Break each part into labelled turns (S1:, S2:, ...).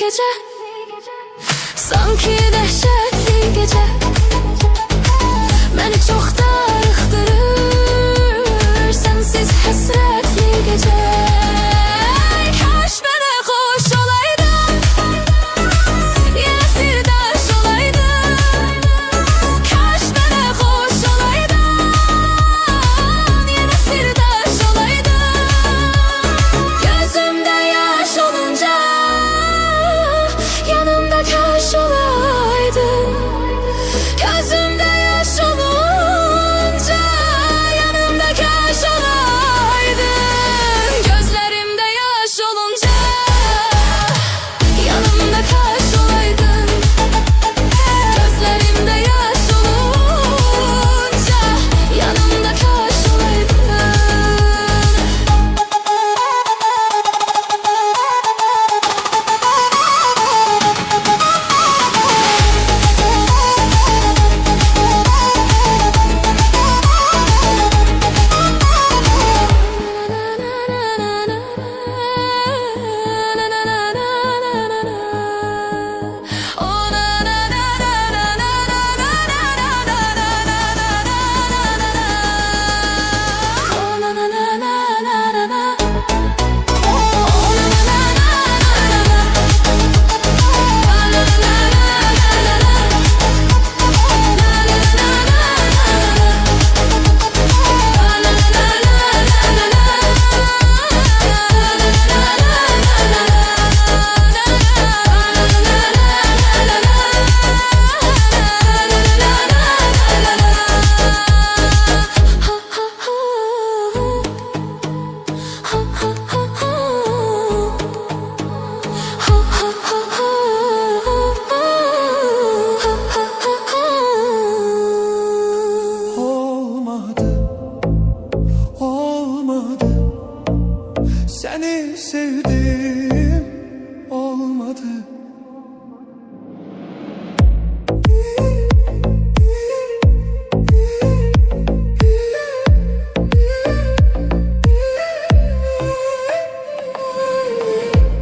S1: gece, sanki dehşetli gece. Beni çok darıxdırır sensiz həsrətli gece. Kaş mənə xoş olaydın, yenə sirdaş olaydın. Kaş mənə xoş olaydın, yenə sirdaş olaydın. Gözümdə yaş olunca yanımda kaş olaydın. Gözümdə yaş olunca yanımda kaş olaydın. Gözlerimde yaş olunca yanımda kaş olaydın. Gözlerimde yaş olunca yanımda kaş olaydın.
S2: Seni sevdim, olmadı.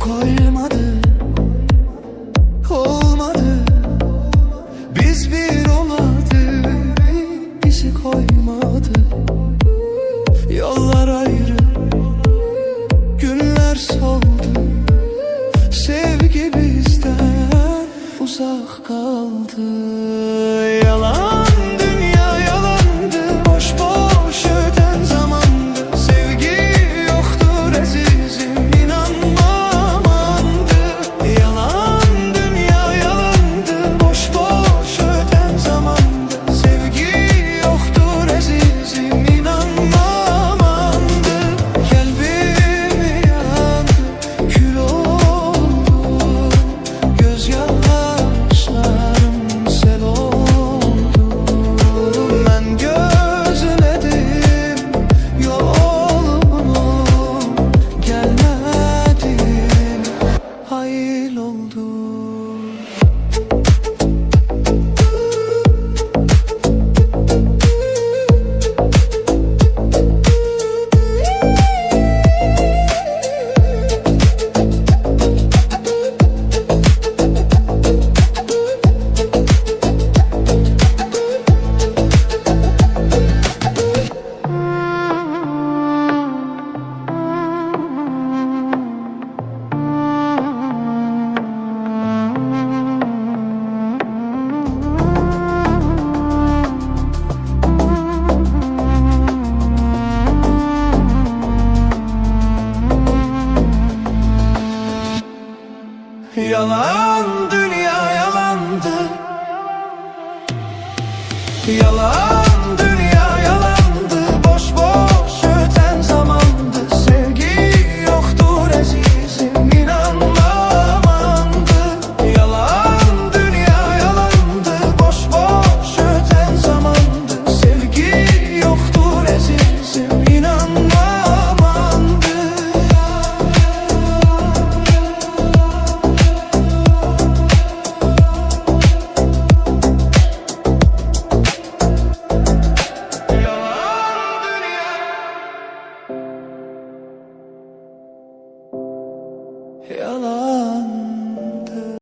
S2: Koymadı, olmadı. Biz bir olmadık, bizi koymadı. Yollar ayrı, günler soldu. Sevgi bizden uzak kaldı. Yalan dünya yalandı, boş boş öten zamandı. Sevgi yoktur azizim, inanmamandı. Yalan dünya yalandı, boş boş öten zamandı. Sevgi yoktur azizim, inanmamandı. Kalbim yandı, kül oldu. Gözyaşlarım sel oldu. Ben gözledim yolunu, gelmedim, hayal oldu. Yalan dünya yalandı. Yalan